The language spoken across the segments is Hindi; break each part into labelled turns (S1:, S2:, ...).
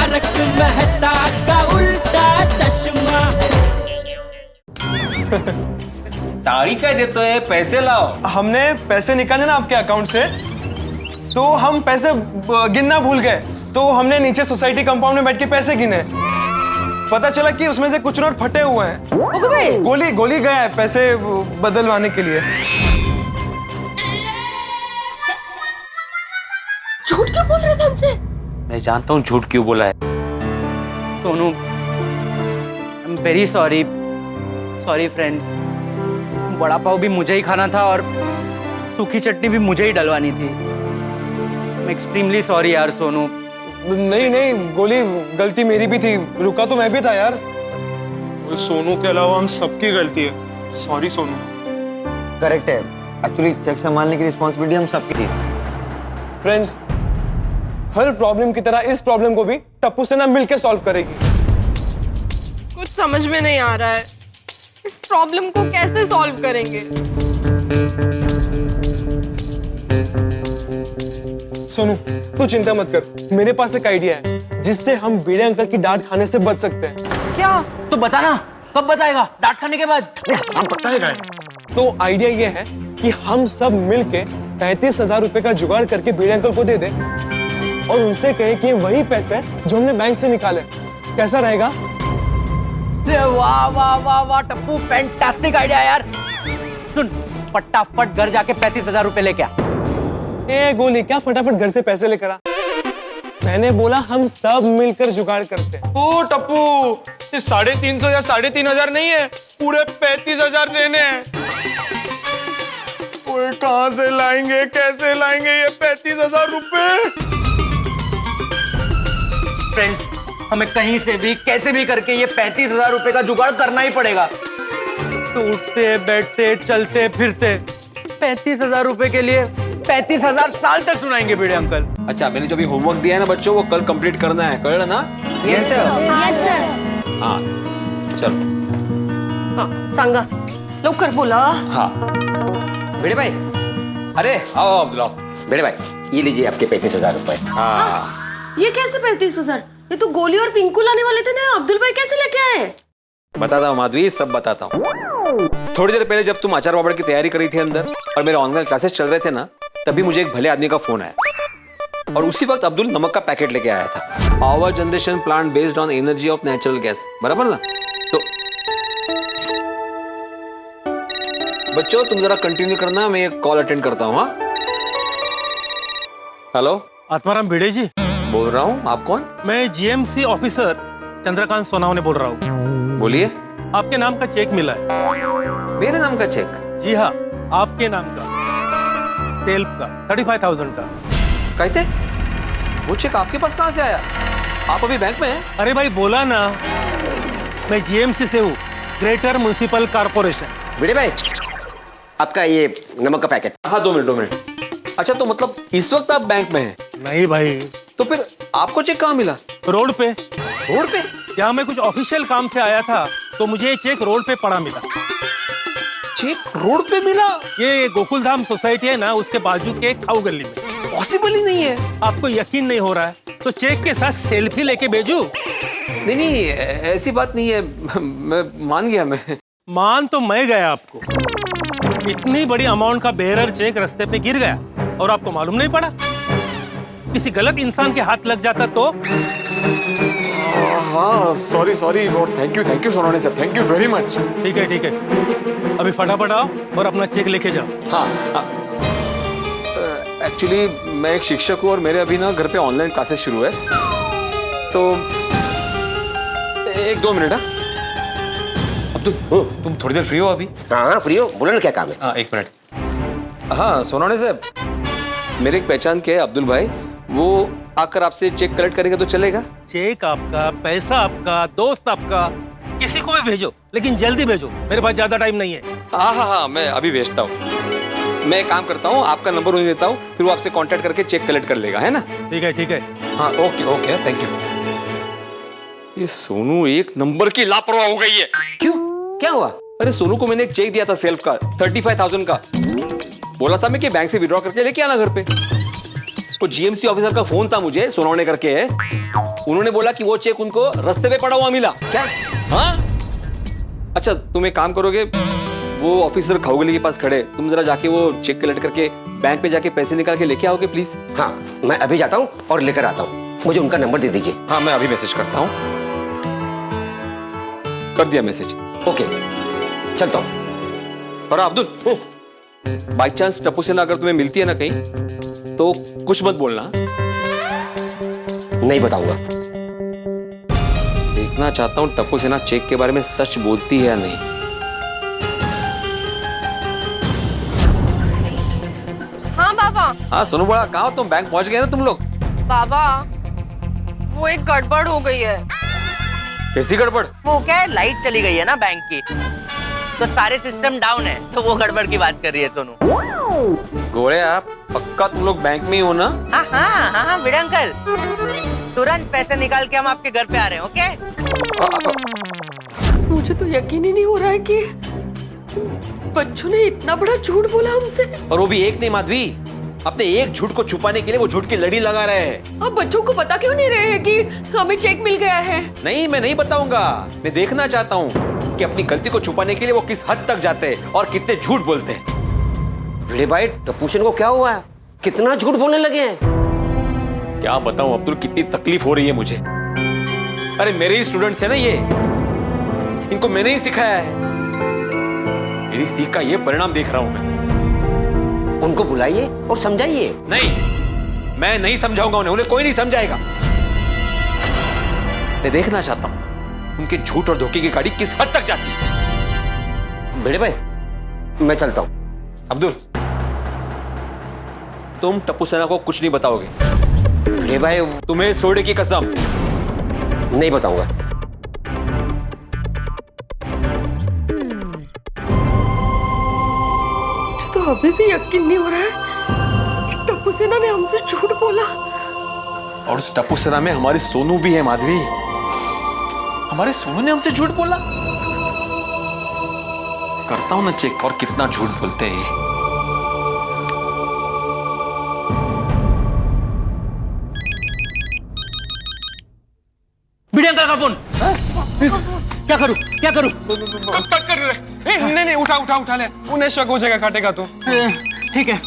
S1: तारक मेहता का उल्टा चश्मा।
S2: ताड़ी क्या देते? पैसे लाओ।
S3: हमने पैसे निकाले ना आपके अकाउंट से, तो हम पैसे गिनना भूल गए, तो हमने नीचे सोसाइटी कंपाउंड में बैठ के पैसे गिने। पता चला कि उसमें से कुछ नोट फटे हुए हैं। गोली गया है पैसे बदलवाने के लिए।
S4: झूठ क्यों बोल रहे थे हमसे?
S2: मैं जानता हूँ झूठ क्यों बोला है।
S5: Sonu, I am very sorry. Sorry friends. Vada pav भी मुझे ही खाना था और सूखी चटनी भी मुझे ही डलवानी थी। आई एम एक्सट्रीमली सॉरी यार सोनू।
S3: नहीं गोली, गलती मेरी भी थी, रुका तो मैं भी था यार।
S6: सोनू के अलावा हम सबकी गलती है। सॉरी सोनू।
S7: करेक्ट है, एक्चुअली चेक संभालने की रिस्पॉन्सिबिलिटी हम सबकी थी।
S3: फ्रेंड्स, हर प्रॉब्लम की तरह इस प्रॉब्लम को भी टप्पू से ना मिलके सॉल्व करेगी।
S4: कुछ समझ में नहीं आ रहा है, इस प्रॉब्लम को कैसे सॉल्व करेंगे?
S3: सोनू, तू चिंता मत कर, मेरे पास एक आइडिया है जिससे हम भिड़े अंकल की डांट खाने से बच सकते हैं।
S4: क्या?
S5: तो बताना, कब बताएगा? डांट खाने के बाद?
S3: तो आइडिया ये है कि हम सब मिलके 35,000 रुपए का जुगाड़ करके भिड़े अंकल को दे दे और उनसे कहे कि वही पैसे जो हमने बैंक से निकाले। कैसा रहेगा?
S5: वाह वाह वाह वाह टप्पू, फैंटास्टिक आइडिया यार। सुन, फटाफट घर जाके 35,000 रुपए लेके आ।
S3: ए गोली, क्या फटाफट घर से पैसे लेकर आ? मैंने बोला हम सब मिलकर जुगाड़ करते हैं।
S6: ओ टप्पू, ये 350 या 3,500 नहीं है, पूरे 35,000 देने हैं। ओए कहां से लाएंगे, कैसे लाएंगे ये 35,000 रुपए?
S5: फ्रेंड्स, हमें कहीं से भी कैसे भी करके ये 35,000 रुपए का जुगाड़ करना ही पड़ेगा। तो उठते बैठते चलते फिरते 35,000 रुपए के लिए 35,000 साल तक सुनाएंगे भिड़े अंकल।
S2: अच्छा, मैंने जो भी होमवर्क दिया है ना बच्चों, वो कल कंप्लीट करना है, कर ना?
S5: Yes sir.
S2: हाँ चलो।
S4: हाँ, सांगा लवकर बोला।
S2: हाँ
S7: भिड़े भाई,
S2: अरे आओ अब्दुल्ला।
S7: भिड़े भाई, ये लीजिए आपके 35,000 रुपए।
S2: हाँ
S4: ये कैसे 35,000? ये तो गोली और पिंकू लाने वाले थे ना, अब्दुल भाई कैसे लेके आए?
S2: बताता हूँ माधवी, सब बताता हूँ। थोड़ी देर पहले जब तुम आचार पापड़ की तैयारी करी थी अंदर और मेरे ऑनलाइन क्लासेस चल रहे थे ना, तभी मुझे एक भले आदमी का फोन आया और उसी वक्त अब्दुल नमक का पैकेट लेके आया था। Power generation plant based on energy of natural gas, बराबर ना? तो बच्चों तुम जरा कंटिन्यू करना, मैं एक कॉल अटेंड करता हूँ। हाँ हेलो,
S8: आत्माराम भिड़े जी
S2: बोल रहा हूँ। आप कौन?
S8: मैं जीएमसी ऑफिसर चंद्रकांत सोनावने बोल रहा हूँ।
S2: बोलिए।
S8: आपके नाम का चेक मिला है।
S2: मेरे नाम का चेक?
S8: जी हाँ, आपके नाम का, सेल्फ का, 35,000 का।
S2: कहते वो चेक आपके पास कहाँ से आया? आप अभी बैंक में हैं?
S8: अरे भाई बोला ना, मैं जीएमसी से हूँ, ग्रेटर म्युनिसिपल कॉर्पोरेशन।
S7: भिड़े भाई, आपका ये नमक का पैकेट।
S2: हाँ 2 मिनट। अच्छा, तो मतलब इस वक्त आप बैंक में हैं?
S8: नहीं भाई।
S2: तो फिर आपको चेक कहाँ मिला?
S8: रोड पे।
S2: रोड पे?
S8: यहाँ मैं कुछ ऑफिशियल काम से आया था, तो मुझे ये चेक रोड पे पड़ा मिला।
S2: चेक रोड पे मिला?
S8: ये गोकुलधाम सोसाइटी है ना, उसके बाजू के खाऊ गली में।
S2: पॉसिबल ही नहीं है।
S8: आपको यकीन नहीं हो रहा है तो चेक के साथ सेल्फी लेके भेजूं?
S2: नहीं ऐसी बात नहीं है, मैं मान गया। मैं
S8: मान तो मैं गया आपको। इतनी बड़ी अमाउंट का बेरर चेक रास्ते पे गिर गया और आपको मालूम नहीं पड़ा? किसी गलत इंसान के हाथ लग जाता तो?
S6: हाँ सॉरी और thank you Sonawane sir, thank you very much.
S8: ठीक है, अभी फटाफट आओ और अपना चेक लेके जाओ।
S2: हाँ एक्चुअली मैं एक शिक्षक हूँ और मेरे अभी ना घर पे ऑनलाइन क्लासेस शुरू है, तो 1-2 मिनट। अब्दुल, तुम थोड़ी देर फ्री हो अभी?
S7: हाँ फ्री हो, बोलो ना क्या काम है।
S2: हाँ 1 मिनट। हाँ सोनावने साहब, मेरे एक पहचान के अब्दुल भाई, वो आकर आपसे चेक कलेक्ट करेगा तो चलेगा?
S8: चेक आपका, पैसा आपका, दोस्त आपका, किसी को भी भेजो, लेकिन जल्दी भेजो, मेरे पास ज्यादा टाइम नहीं है।
S2: हाँ मैं अभी भेजता हूँ। मैं एक काम करता हूँ, आपका नंबर उन्हें देता हूँ, फिर वो आपसे कांटेक्ट करके चेक कलेक्ट कर लेगा, है ना?
S8: ठीक है।
S2: हाँ ओके थैंक यू। ये सोनू एक नंबर की लापरवाह हो गई है।
S7: क्यों, क्या हुआ?
S2: अरे सोनू को मैंने एक चेक दिया था सेल्फ का 35,000 का, बोला था मैं कि बैंक से विड्रॉ करके लेके आना घर पे। तो जीएमसी ऑफिसर का फोन था मुझे, सोनावने करके है, उन्होंने बोला कि वो चेक उनको रास्ते पे पड़ा हुआ मिला।
S7: क्या?
S2: हाँ। अच्छा तुम एक काम करोगे, वो ऑफिसर खाऊगली के पास खड़े, तुम जरा जाके वो चेक कलेक्ट करके बैंक पे जाके पैसे निकाल के लेके आओगे प्लीज।
S9: हाँ, मैं अभी जाता हूँ और लेकर आता हूँ। मुझे उनका नंबर दे दीजिए।
S2: हाँ मैं अभी मैसेज करता हूँ। कर दिया मैसेज।
S9: ओके, चलता हूँ।
S2: और अब्दुल, बाई चांस टप्पू सेना अगर तुम्हें मिलती है ना कहीं, तो कुछ मत बोलना।
S9: नहीं बताऊंगा।
S2: देखना चाहता हूँ टप्पू सेना चेक के बारे में सच बोलती है या नहीं।
S4: हाँ बाबा।
S2: हाँ सोनू बड़ा, कहाँ हो तुम? बैंक पहुंच गए ना तुम लोग?
S4: बाबा वो एक गड़बड़ हो गई है।
S2: कैसी गड़बड़?
S5: वो क्या है, लाइट चली गई है ना बैंक की, तो सारे सिस्टम डाउन है, तो वो गड़बड़ की बात कर रही है सोनू।
S2: गोळे आप पक्का तुम लोग बैंक में ही हो ना?
S5: हाँ हाँ हाँ हाँ बड़ा अंकल, तुरंत पैसे निकाल के हम आपके घर पे आ रहे हैं। ओके?
S4: मुझे तो यकीन ही नहीं हो रहा है कि बच्चों ने इतना बड़ा झूठ बोला हमसे।
S2: और वो भी एक नहीं माधवी, अपने एक झूठ को छुपाने के लिए वो झूठ की लड़ी लगा रहे हैं।
S4: अब बच्चों को पता क्यों नहीं रहे हैं कि हमें चेक मिल गया है?
S2: नहीं, मैं नहीं बताऊंगा। मैं देखना चाहता हूँ कि अपनी गलती को छुपाने के लिए वो किस हद तक जाते हैं और कितने झूठ बोलते हैं।
S9: भिड़े भाई, टप्पू सेना को क्या हुआ है? कितना झूठ बोलने लगे हैं?
S2: क्या बताऊं अब्दुल, कितनी तकलीफ हो रही है मुझे। अरे मेरे ही स्टूडेंट्स हैं ना ये, इनको मैंने ही सिखाया है। मेरी सीख का ये परिणाम देख रहा हूं मैं।
S9: उनको बुलाइए और समझाइए।
S2: नहीं, मैं नहीं समझाऊंगा उन्हें कोई नहीं समझाएगा। मैं देखना चाहता हूं उनके झूठ और धोखे की गाड़ी किस हद तक जाती है।
S9: भिड़े भाई, मैं चलता हूं।
S2: अब्दुल, तुम टप्पू सेना को कुछ नहीं बताओगे?
S9: भिड़े भाई,
S2: तुम्हें सोडे की कसम।
S9: नहीं बताऊंगा।
S4: तो अभी भी यकीन नहीं हो रहा है कि टप्पू सेना ने हमसे झूठ बोला।
S2: और उस टप्पू सेना में हमारी सोनू भी है माधवी। हमारे सोनू ने हमसे झूठ बोला। करता हूं ना चेक और कितना झूठ बोलते हैं।
S5: भिड़े अंकल का फोन। क्या करूं क्या करूं?
S3: कट कर दे। नहीं, उठा ले, उन्हें शक हो जाएगा काटेगा तो।
S5: ठीक है,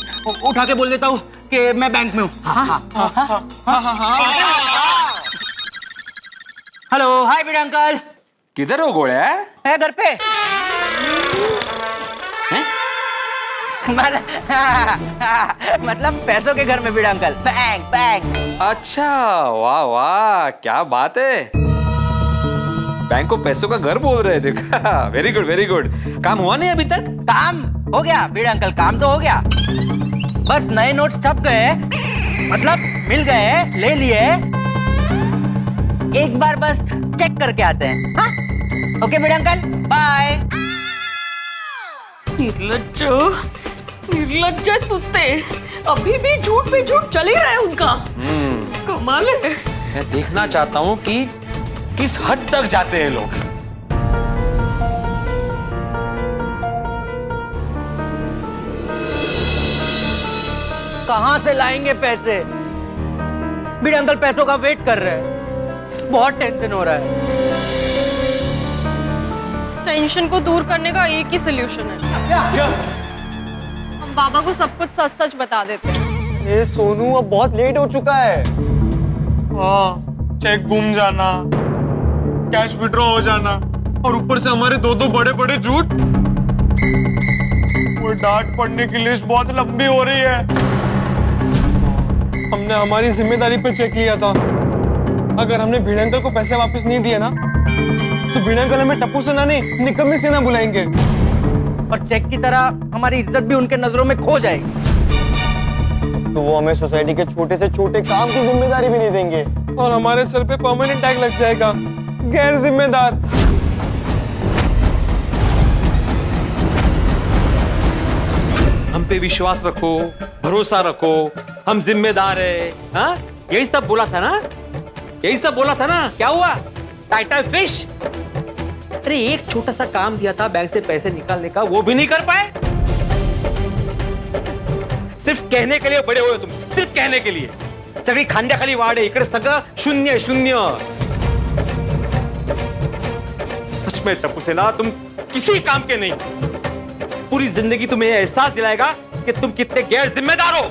S5: उठा के बोल देता हूँ कि मैं बैंक में हूँ। हेलो, हाय भिड़े अंकल।
S2: किधर हो गोळे?
S5: है घर पे। मतलब पैसों के घर में भिड़े अंकल। Bank bank.
S2: अच्छा, वाह वाह, क्या बात है। बैंक को पैसों का घर बोल रहे थे। Very good very good. काम हुआ नहीं अभी तक?
S5: काम हो गया भिड़े अंकल, काम तो हो गया। बस नए नोट्स छप गए, मतलब मिल गए, ले लिए। एक बार बस चेक करके आते हैं। हाँ? ओके भिड़े अंकल, बाय।
S4: निर्लज्ज तुझते अभी भी झूठ पे झूठ चल ही रहा है उनका। कमाल है।
S2: मैं देखना चाहता हूँ कि किस हद तक जाते हैं लोग।
S5: कहां से लाएंगे पैसे? भिड़े अंकल पैसों का वेट कर रहे हैं, बहुत टेंशन हो रहा है।
S4: इस टेंशन को दूर करने का एक ही सोल्यूशन है। हम बाबा को सब कुछ सच सच बता देते हैं।
S7: ये सोनू, अब बहुत लेट हो चुका है।
S6: हाँ, चेक गुम जाना, कैश विड्रॉ हो जाना, और ऊपर से हमारे दो बड़े बड़े झूठ। वो डांट पड़ने की लिस्ट बहुत लंबी हो रही है।
S3: हमने हमारी जिम्मेदारी पे चेक लिया था। अगर हमने भिड़े अंकल को पैसे वापस नहीं दिए ना, तो भिड़े अंकल हमें टप्पू सेना नहीं, निकम्मी सेना बुलाएंगे।
S5: और चेक की तरह हमारी इज्जत भी उनके नजरों में खो जाएगी।
S7: तो वो हमें सोसाइटी के छोटे से छोटे काम की जिम्मेदारी भी नहीं देंगे।
S3: और हमारे सर पे परमानेंट टैग लग जाएगा, गैर जिम्मेदार।
S2: हम पे विश्वास रखो, भरोसा रखो, हम जिम्मेदार है। हाँ, यही सब बोला था ना, यही सब बोला था ना। क्या हुआ? Title fish. अरे एक छोटा सा काम दिया था बैंक से पैसे निकालने का, वो भी नहीं कर पाए। सिर्फ कहने के लिए बड़े हुए तुम, सिर्फ कहने के लिए। सगळी खांद्याखाली वाढ आहे, इकडे सगळं शून्य आहे, शून्य. सच में टप्पू सेना, तुम किसी काम के नहीं. पूरी जिंदगी तुम्हें यह एहसास दिलाएगा कि तुम कितने गैर जिम्मेदार हो.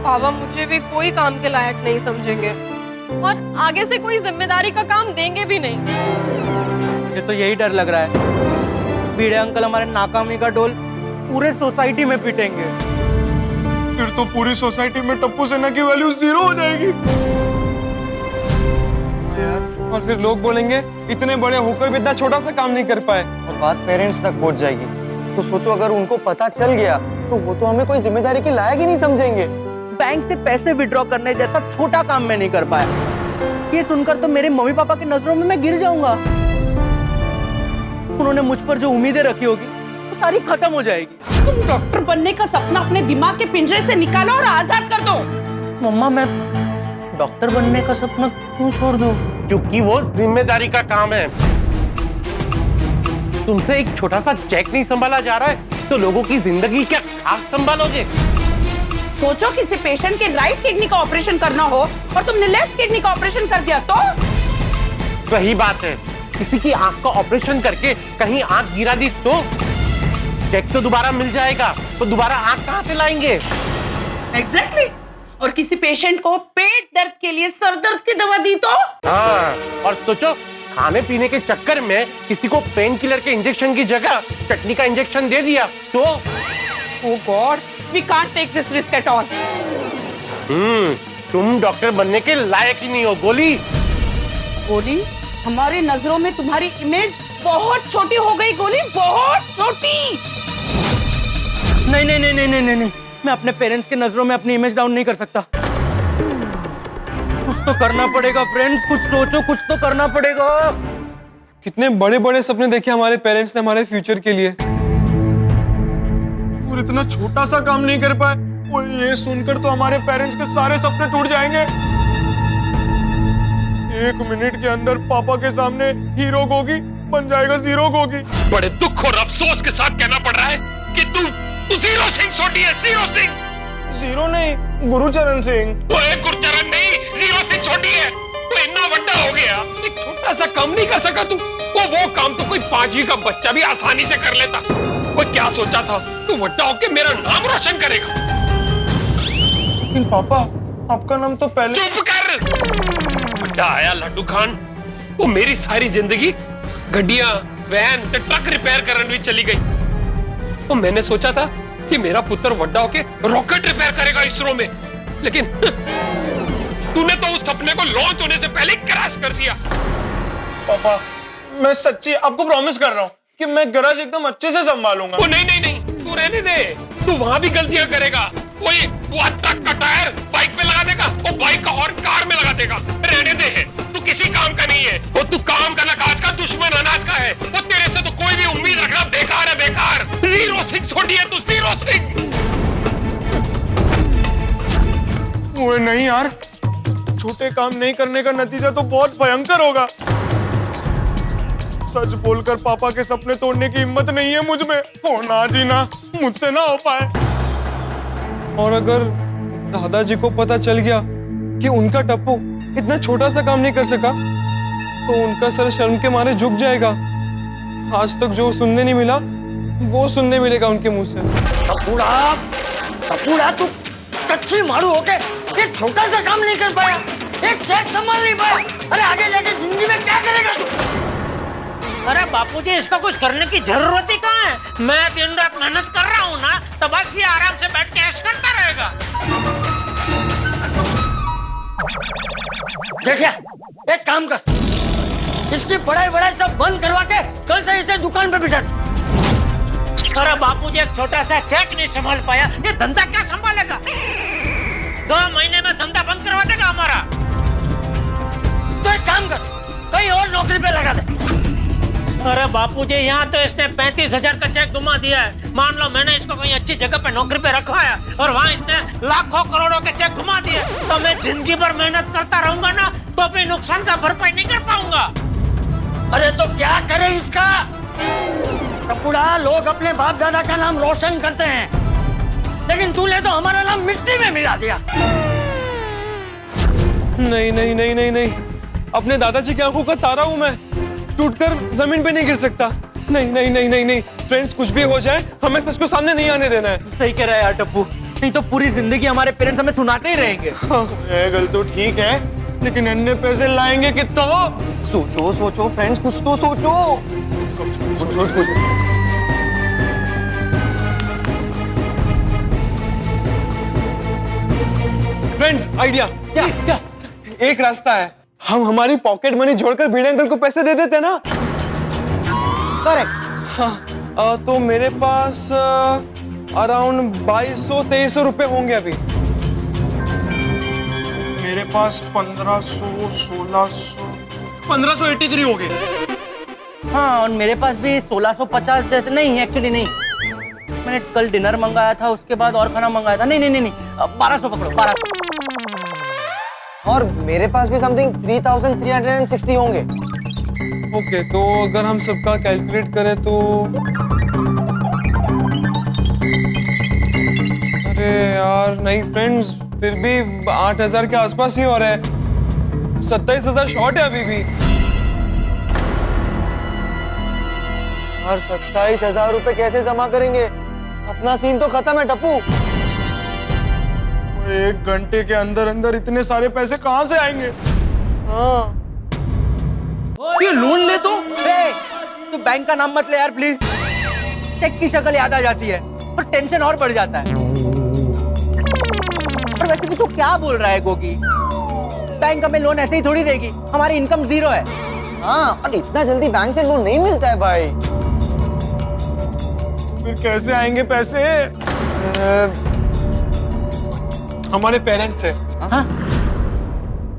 S4: बाबा मुझे भी कोई काम के लायक नहीं समझेंगे और आगे से कोई जिम्मेदारी का काम देंगे भी नहीं.
S5: मुझे तो यही डर लग रहा है, भिड़े अंकल हमारे नाकामी का डोल पूरे सोसाइटी में पीटेंगे.
S6: फिर तो पूरी सोसाइटी में टप्पू सेना की वैल्यू 0 हो जाएगी.
S3: और फिर लोग बोलेंगे इतने बड़े होकर भी इतना छोटा सा काम नहीं कर पाए.
S7: और बात पेरेंट्स तक पहुंच जाएगी. तो सोचो अगर उनको पता चल गया तो वो तो हमें कोई जिम्मेदारी के लायक ही नहीं समझेंगे.
S5: बैंक से पैसे विड्रॉ करने जैसा छोटा काम मैं नहीं कर पाया. ये सुनकर तो मेरे मम्मी पापा की नजरों में मैं गिर जाऊंगा. उन्होंने मुझ पर जो उम्मीदें रखी होगी वो सारी खत्म हो जाएगी.
S10: तुम डॉक्टर बनने का सपना अपने दिमाग के पिंजरे से निकालो और आजाद कर दो.
S5: मम्मा मैं डॉक्टर बनने का सपना क्यों छोड़ दूं?
S11: क्योंकि वो जिम्मेदारी का काम है. तुमसे एक छोटा सा चेक नहीं संभाला जा रहा है तो लोगों की जिंदगी क्या खाक संभालोगे?
S10: सोचो किसी पेशेंट के राइट किडनी का ऑपरेशन करना हो और तुमने लेफ्ट किडनी का ऑपरेशन कर दिया तो?
S11: सही बात है. किसी की आंख का ऑपरेशन करके कहीं आंख गिरा दी तो चेक तो दोबारा मिल जाएगा, तो दोबारा आंख कहां से लाएंगे?
S10: एग्जैक्टली. और किसी पेशेंट को पेट दर्द के लिए सर दर्द की दवा दी तो?
S11: हाँ, और सोचो खाने पीने के चक्कर में किसी को पेन किलर के इंजेक्शन की जगह चटनी का इंजेक्शन दे दिया तो?
S10: Oh God, we can't take this risk at all.
S11: तुम डॉक्टर बनने के लायक ही नहीं हो गोली.
S10: गोली, हमारी नजरों में तुम्हारी इमेज बहुत छोटी हो गई गोली, बहुत छोटी.
S5: नहीं नहीं नहीं नहीं नहीं नहीं, मैं अपने पेरेंट्स के नजरों में अपनी इमेज डाउन नहीं कर सकता. कुछ तो करना पड़ेगा फ्रेंड्स, कुछ सोचो, कुछ तो करना पड़ेगा.
S3: कितने बड़े बड़े सपने देखे हमारे पेरेंट्स ने हमारे फ्यूचर के लिए,
S6: और इतना छोटा सा काम नहीं कर पाए. वो ये सुनकर तो हमारे पेरेंट्स के सारे सपने टूट जाएंगे. 1 मिनट के अंदर पापा के सामने हीरो गोगी बन जाएगा जीरो गोगी.
S2: बड़े दुख और अफसोस के साथ कहना पड़ रहा है कि तू जीरो सिंह छोटी है. जीरो सिंह.
S6: जीरो नहीं, गुरुचरण सिंह.
S2: गुरचरण नहीं, जीरो सिंह छोटी है. तो इतना बड़ा हो गया, एक छोटा सा काम नहीं कर सका तू. वो काम तो कोई 5वीं का बच्चा भी आसानी से कर लेता. वो क्या सोचा था तू बड़ा होके मेरा नाम रोशन करेगा?
S6: लेकिन पापा आपका नाम तो पहले.
S2: चुप कर. बड़ा आया लड्डू खान. वो मेरी सारी जिंदगी गड्डियां, वैन, ट्रक रिपेयर करने में चली गई. तो मैंने सोचा था कि मेरा पुत्र बड़ा होके रॉकेट रिपेयर करेगा इसरो में, लेकिन तूने तो उस सपने को लॉन्च होने से पहले क्रैश कर दिया.
S6: पापा मैं सच्ची आपको प्रॉमिस कर रहा हूँ कि मैं गैराज एकदम अच्छे से संभालूंगा.
S2: वो नहीं नहीं नहीं, तू रहने दे. तू वहां भी गलतियां करेगा. कोई वो ट्रक का टायर बाइक पे लगा देगा, वो बाइक का हॉर्न कार में लगा देगा. रहने दे. तू किसी काम का नहीं है. वो तू काम का ना काज का, दुश्मन अनाज का है. वो तेरे से तो कोई भी उम्मीद रखना बेकार है, बेकार. जीरो सिंह छोटी है तू, जीरो सिंह.
S6: वो नहीं यार, छोटे काम नहीं करने का नतीजा तो बहुत भयंकर होगा. सच बोलकर पापा के सपने तोड़ने की हिम्मत नहीं है मुझ में. हो ना जी ना, मुझसे ना हो पाए.
S3: और अगर दादाजी को पता चल गया कि उनका टप्पू इतना छोटा सा काम नहीं कर सका तो उनका सर शर्म के मारे झुक जाएगा. आज तक जो सुनने नहीं मिला वो सुनने मिलेगा उनके मुंह से.
S1: टप्पूड़ा तू कच्ची मारू होके एक छोटा सा काम नहीं कर पाया, एक चेक संभाल नहीं पाया. अरे आगे जाके जिंदगी में क्या करेगा तू?
S12: अरे बापूजी इसका कुछ करने की जरूरत ही कहाँ है? मैं दिन रात मेहनत कर रहा हूँ ना, तो बस ये आराम से बैठ के ऐश करता रहेगा.
S1: देखिए एक काम कर, इसकी पढ़ाई सब बंद करवा के कल से इसे दुकान पे बिठा.
S12: अरे बापूजी एक छोटा सा चेक नहीं संभाल पाया, ये धंधा क्या संभालेगा? 2 महीने में धंधा बंद करवा देगा हमारा.
S1: तो एक काम कर, कहीं और नौकरी पे लगा दे.
S12: अरे बापूजी यहाँ तो इसने 35,000 का चेक घुमा दिया है. मान लो मैंने इसको कहीं अच्छी जगह पे नौकरी पे रखवाया और वहाँ इसने लाखों करोड़ों के चेक घुमा दिए, तो मैं जिंदगी भर मेहनत करता रहूंगा ना, तो भी नुकसान का भरपाई नहीं कर पाऊंगा.
S1: अरे तो क्या करे इसका? टपुड़ा, लोग अपने बाप दादा का नाम रोशन करते हैं, लेकिन तूने तो हमारा नाम मिट्टी में मिला दिया।
S3: नहीं नहीं नहीं नहीं नहीं, अपने दादाजी की आंखों का तारा हूं मैं, टूटकर जमीन पे नहीं गिर सकता। नहीं नहीं नहीं नहीं नहीं, फ्रेंड्स कुछ भी हो जाए हमें सच को सामने नहीं आने देना है।
S5: सही कह रहा है यार टप्पू, नहीं तो पूरी जिंदगी हमारे पेरेंट्स हमें सुनाते ही रहेंगे।
S6: गल तो ठीक है, लेकिन अन्य पैसे लाएंगे कितना?
S7: सोचो सोचो फ्रेंड्स, कुछ तो सोचो। सोच कुछ।
S3: फ्रेंड्स आइडिया क्या? क्या? एक रास्ता है, हम हमारी पॉकेट मनी जोड़कर भिड़े अंकल को पैसे दे देते ना।
S7: करेक्ट।
S3: हाँ, तो मेरे पास अराउंड 2200-2300 रुपए होंगे अभी।
S6: मेरे पास 1500-1600 1583 हो गए।
S5: हाँ, और मेरे पास भी 1650 जैसे। नहीं एक्चुअली नहीं, मैंने कल डिनर मंगाया था, उसके बाद और खाना मंगाया था। नहीं नहीं नहीं, 1200 पकड़ो, 1200।
S7: और मेरे पास भी समथिंग 3360 होंगे।
S3: ओके, तो अगर हम सबका कैलकुलेट करें तो अरे यार नहीं फ्रेंड्स, फिर भी 8000 के आसपास ही हो रहा है। 27,000 शॉर्ट है अभी भी।
S7: और 27,000 रुपए कैसे जमा करेंगे? अपना सीन तो खत्म है टप्पू।
S6: 1 घंटे के अंदर अंदर इतने सारे पैसे कहाँ से आएंगे?
S7: हाँ,
S5: ये लोन ले तो बैंक का नाम मत ले यार प्लीज। चेक की शक्ल याद आ जाती है और टेंशन और बढ़ जाता है। और वैसे भी तो क्या बोल रहा है गोगी, बैंक हमें लोन ऐसे ही थोड़ी देगी, हमारी इनकम 0 है।
S7: हाँ, और इतना जल्दी बैंक से लोन नहीं मिलता है भाई।
S6: फिर कैसे आएंगे पैसे?
S3: हमारे पेरेंट्स से।
S5: हाँ?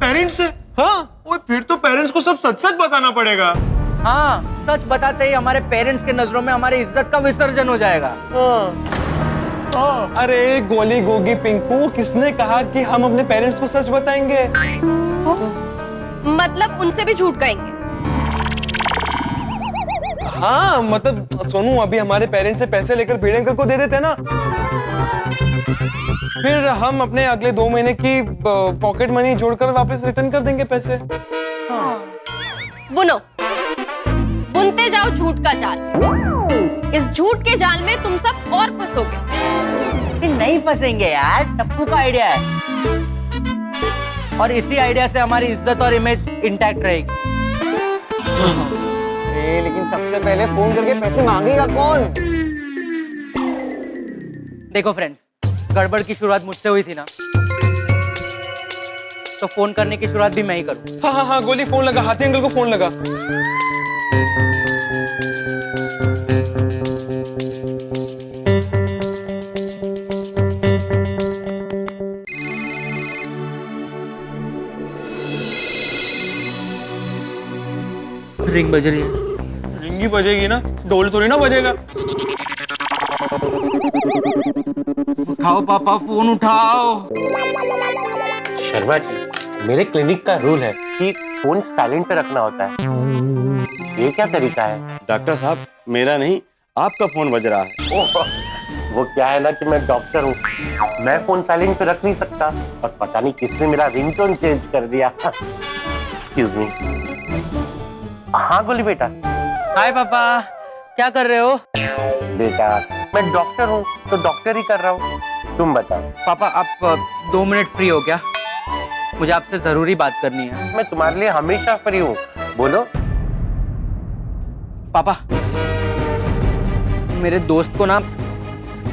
S6: पेरेंट्स से? हाँ, ओए फिर तो पेरेंट्स को सब सच सच बताना पड़ेगा।
S5: हाँ, सच बताते ही हमारे पेरेंट्स के नजरों में हमारी इज्जत का विसर्जन हो जाएगा।
S3: अरे गोली गोगी पिंकू, किसने कहा कि हम अपने पेरेंट्स को सच बताएंगे?
S4: मतलब उनसे भी झूठ कहेंगे?
S3: हाँ, मतलब सोनू, अभी हमारे पेरेंट्स से पैसे लेकर भिड़े अंकल को दे देते ना, फिर हम अपने अगले 2 महीने की पॉकेट मनी जोड़कर वापस रिटर्न कर देंगे पैसे। हाँ।
S4: बुनो, बुनते जाओ झूठ का जाल। इस झूठ के जाल में तुम सब और फंसोगे।
S5: नहीं फंसेंगे यार, टप्पू का आइडिया है और इसी आइडिया से हमारी इज्जत और इमेज इंटैक्ट रहेगी।
S7: लेकिन सबसे पहले फोन करके पैसे मांगेगा कौन?
S5: देखो फ्रेंड्स, गड़बड़ की शुरुआत मुझसे हुई थी ना, तो फोन करने की शुरुआत भी मैं ही करूं।
S3: हाँ हाँ हाँ, गोली फोन लगा, हाथी अंकल को फोन लगा।
S5: रिंग बज रही है।
S3: रिंग ही बजेगी ना, ढोल थोड़ी ना बजेगा।
S5: उठाओ पापा, फोन उठाओ।
S11: शर्मा जी, मेरे क्लिनिक का रूल है कि फोन साइलेंट पे रखना होता है। ये क्या तरीका है?
S6: डॉक्टर साहब, मेरा नहीं आपका फोन बज रहा है।
S11: ओह, वो क्या है ना कि मैं डॉक्टर हूँ, मैं फोन साइलेंट पे रख नहीं सकता, और पता नहीं किसने मेरा रिंगटोन चेंज कर दिया। Excuse me. हाँ गोली बेटा।
S5: हाय पापा, क्या कर रहे हो?
S11: बेटा, मैं डॉक्टर हूँ तो डॉक्टर ही कर रहा हूँ, तुम बताओ।
S5: पापा आप 2 मिनट फ्री हो क्या? मुझे आपसे जरूरी बात करनी है।
S11: मैं तुम्हारे लिए हमेशा फ्री हूँ, बोलो।
S5: पापा, मेरे दोस्त को ना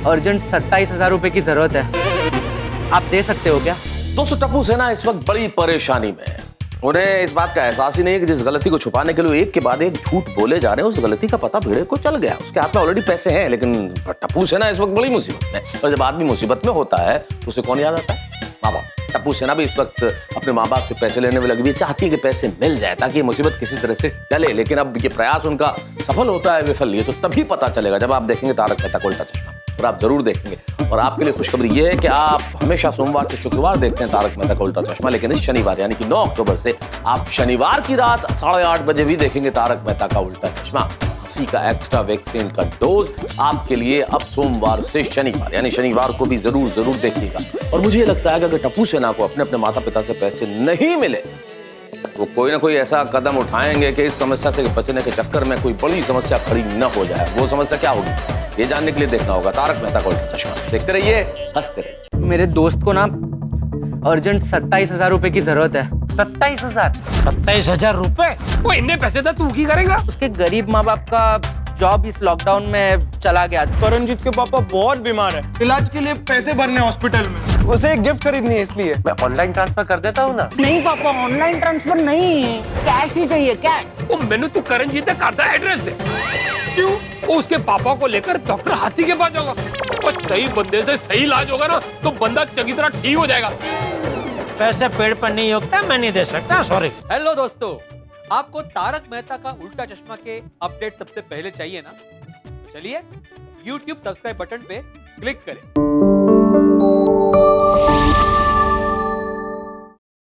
S5: अर्जेंट 27,000 रुपए की जरूरत है, आप दे सकते हो क्या?
S9: दोस्तों, टप्पू सेना इस वक्त बड़ी परेशानी में है। उन्हें इस बात का एहसास ही नहीं है कि जिस गलती को छुपाने के लिए एक के बाद एक झूठ बोले जा रहे हैं, उस गलती का पता भिड़े को चल गया। उसके हाथ में ऑलरेडी पैसे हैं, लेकिन टप्पू सेना इस वक्त बड़ी मुसीबत में। और जब आदमी मुसीबत में होता है तो उसे कौन याद आता है? माँ बाप। टप्पू सेना भी इस वक्त अपने माँ बाप से पैसे लेने में लगी हुई, चाहती है कि पैसे मिल जाए ताकि ये मुसीबत किसी तरह से टले। लेकिन अब ये प्रयास उनका सफल होता है विफल, ये तो तभी पता चलेगा जब आप देखेंगे तारक मेहता का उल्टा चश्मा, और आप जरूर देखेंगे। और आपके लिए खुशखबरी ये है कि आप हमेशा सोमवार से शुक्रवार देखते हैं तारक मेहता का उल्टा चश्मा, लेकिन इस शनिवार यानी कि 9 अक्टूबर से आप शनिवार की रात 8:30 बजे भी देखेंगे तारक मेहता का उल्टा चश्मा। वैक्सी का एक्स्ट्रा वैक्सीन का डोज आपके लिए अब सोमवार से शनिवार यानी शनिवार को भी जरूर जरूर देखिएगा। और मुझे लगता है कि अगर टप्पू सेना को अपने अपने माता पिता से पैसे नहीं मिले वो कोई ना कोई ऐसा कदम उठाएंगे कि इस समस्या से बचने के चक्कर में कोई बड़ी समस्या खड़ी न हो जाए। वो समस्या क्या होगी ये जानने के लिए देखना होगा तारक मेहता का उल्टा चश्मा। देखते रहिए, हंसते रहिए।
S5: मेरे दोस्त को ना अर्जेंट 27,000 रुपए की जरूरत है।
S11: 27,000?
S12: 27,000 रुपए?
S8: वो इतने पैसे था तू की करेगा?
S5: उसके गरीब माँ बाप का जॉब इस लॉकडाउन में चला गया।
S3: करणजीत के पापा बहुत बीमार है, इलाज के लिए पैसे भरने हॉस्पिटल में, उसे एक गिफ्ट खरीदनी है इसलिए।
S11: मैं ऑनलाइन ट्रांसफर कर देता हूँ ना।
S10: नहीं पापा, ऑनलाइन ट्रांसफर नहीं, कैश ही चाहिए, कैश।
S8: वो मैंने तू करणजीत ने कहा था एड्रेस दे। क्यों? वो उसके पापा को लेकर डॉक्टर हाथी के पास जाओगा। और सही बंदे से सही इलाज होगा ना तो बंदा चंगी तरह ठीक हो जाएगा।
S12: पैसे पेड़ पर नहीं उगता, मैं नहीं दे सकता, सॉरी।
S2: हेलो दोस्तों, आपको तारक मेहता का उल्टा चश्मा के अपडेट सबसे पहले चाहिए ना? चलिए YouTube सब्सक्राइब बटन पे क्लिक करें।